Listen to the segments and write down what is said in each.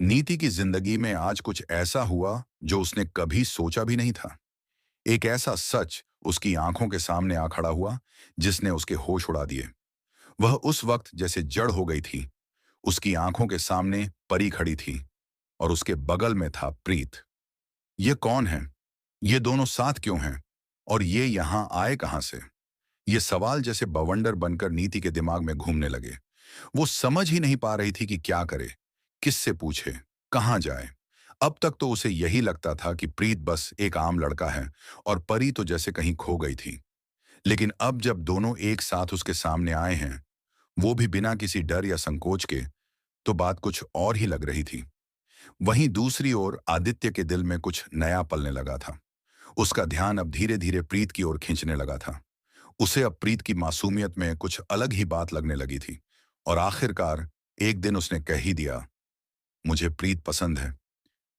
नीति की जिंदगी में आज कुछ ऐसा हुआ जो उसने कभी सोचा भी नहीं था। एक ऐसा सच उसकी आंखों के सामने आ खड़ा हुआ जिसने उसके होश उड़ा दिए। वह उस वक्त जैसे जड़ हो गई थी। उसकी आंखों के सामने परी खड़ी थी और उसके बगल में था प्रीत। ये कौन है? ये दोनों साथ क्यों हैं? और ये यहां आए कहां से? ये सवाल जैसे बवंडर बनकर नीति के दिमाग में घूमने लगे। वो समझ ही नहीं पा रही थी कि क्या करे, किससे पूछे, कहाँ जाए। अब तक तो उसे यही लगता था कि प्रीत बस एक आम लड़का है और परी तो जैसे कहीं खो गई थी। लेकिन अब जब दोनों एक साथ उसके सामने आए हैं, वो भी बिना किसी डर या संकोच के, तो बात कुछ और ही लग रही थी। वहीं दूसरी ओर आदित्य के दिल में कुछ नया पलने लगा था। उसका ध्यान अब धीरे धीरे प्रीत की ओर खींचने लगा था। उसे अब प्रीत की मासूमियत में कुछ अलग ही बात लगने लगी थी। और आखिरकार एक दिन उसने कह ही दिया, मुझे प्रीत पसंद है।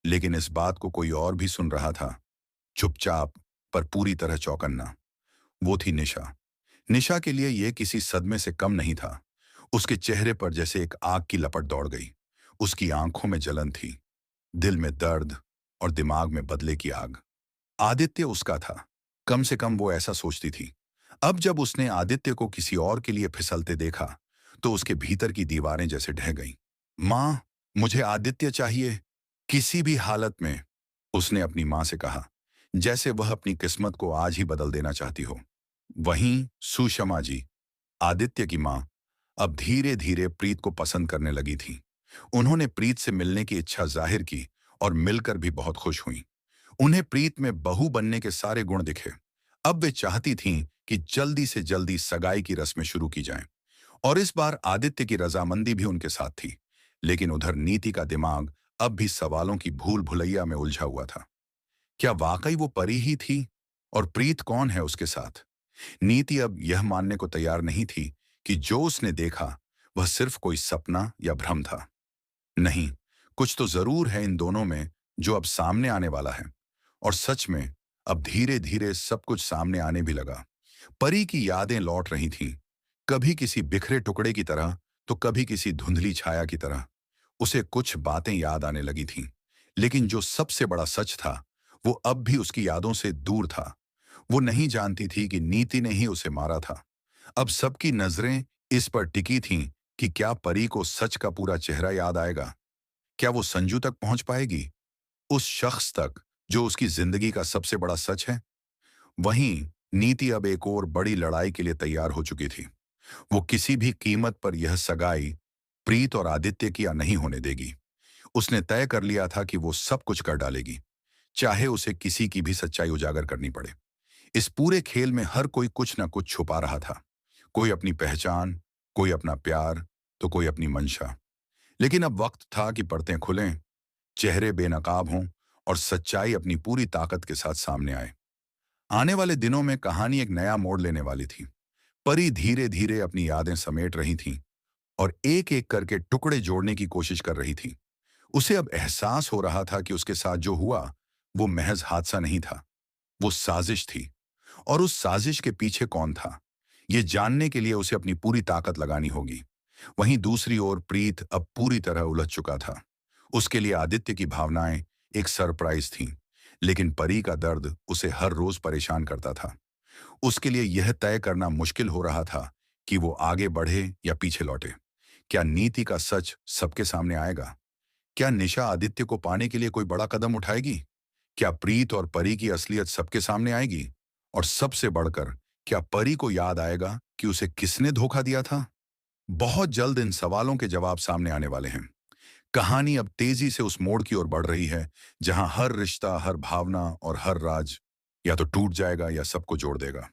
लेकिन इस बात को कोई और भी सुन रहा था, चुपचाप पर पूरी तरह चौकन्ना। वो थी निशा। निशा के लिए यह किसी सदमे से कम नहीं था। उसके चेहरे पर जैसे एक आग की लपट दौड़ गई। उसकी आंखों में जलन थी, दिल में दर्द और दिमाग में बदले की आग। आदित्य उसका था, कम से कम वो ऐसा सोचती थी। अब जब उसने आदित्य को किसी और के लिए फिसलते देखा, तो उसके भीतर की दीवारें जैसे ढह गईं। माँ, मुझे आदित्य चाहिए, किसी भी हालत में, उसने अपनी माँ से कहा, जैसे वह अपनी किस्मत को आज ही बदल देना चाहती हो। वहीं सुषमा जी, आदित्य की माँ, अब धीरे धीरे प्रीत को पसंद करने लगी थी। उन्होंने प्रीत से मिलने की इच्छा जाहिर की और मिलकर भी बहुत खुश हुई। उन्हें प्रीत में बहू बनने के सारे गुण दिखे। अब वे चाहती थीं कि जल्दी से जल्दी सगाई की रस्में शुरू की जाएं। और इस बार आदित्य की रजामंदी भी उनके साथ थी। लेकिन उधर नीति का दिमाग अब भी सवालों की भूल भुलैया में उलझा हुआ था। क्या वाकई वो परी ही थी? और प्रीत कौन है उसके साथ? नीति अब यह मानने को तैयार नहीं थी कि जो उसने देखा वह सिर्फ कोई सपना या भ्रम था। नहीं, कुछ तो जरूर है इन दोनों में जो अब सामने आने वाला है। और सच में अब धीरे धीरे सब कुछ सामने आने भी लगा। परी की यादें लौट रही थीं, कभी किसी बिखरे टुकड़े की तरह, तो कभी किसी धुंधली छाया की तरह। उसे कुछ बातें याद आने लगी थीं, लेकिन जो सबसे बड़ा सच था, वो अब भी उसकी यादों से दूर था। वो नहीं जानती थी कि नीति ने ही उसे मारा था। अब सबकी नजरें इस पर टिकी थीं कि क्या परी को सच का पूरा चेहरा याद आएगा। क्या वो संजू तक पहुंच पाएगी, उस शख्स तक जो उसकी जिंदगी का सबसे बड़ा सच है। वहीं नीति अब एक और बड़ी लड़ाई के लिए तैयार हो चुकी थी। वो किसी भी कीमत पर यह सगाई प्रीत और आदित्य की या नहीं होने देगी। उसने तय कर लिया था कि वो सब कुछ कर डालेगी, चाहे उसे किसी की भी सच्चाई उजागर करनी पड़े। इस पूरे खेल में हर कोई कुछ ना कुछ छुपा रहा था। कोई अपनी पहचान, कोई अपना प्यार, तो कोई अपनी मंशा। लेकिन अब वक्त था कि पर्दे खुलें, चेहरे बेनकाब हों और सच्चाई अपनी पूरी ताकत के साथ सामने आए। आने वाले दिनों में कहानी एक नया मोड़ लेने वाली थी। परी धीरे धीरे अपनी यादें समेट रही थी और एक एक करके टुकड़े जोड़ने की कोशिश कर रही थी। उसे अब एहसास हो रहा था कि उसके साथ जो हुआ वो महज हादसा नहीं था, वो साजिश थी। और उस साजिश के पीछे कौन था, ये जानने के लिए उसे अपनी पूरी ताकत लगानी होगी। वहीं दूसरी ओर प्रीत अब पूरी तरह उलझ चुका था। उसके लिए आदित्य की भावनाएं एक सरप्राइज थीं, लेकिन परी का दर्द उसे हर रोज परेशान करता था। उसके लिए यह तय करना मुश्किल हो रहा था कि वो आगे बढ़े या पीछे लौटे। क्या नीति का सच सबके सामने आएगा? क्या निशा आदित्य को पाने के लिए कोई बड़ा कदम उठाएगी? क्या प्रीत और परी की असलियत सबके सामने आएगी? और सबसे बढ़कर, क्या परी को याद आएगा कि उसे किसने धोखा दिया था? बहुत जल्द इन सवालों के जवाब सामने आने वाले हैं। कहानी अब तेजी से उस मोड़ की ओर बढ़ रही है जहां हर रिश्ता, हर भावना और हर राज या तो टूट जाएगा या सबको जोड़ देगा।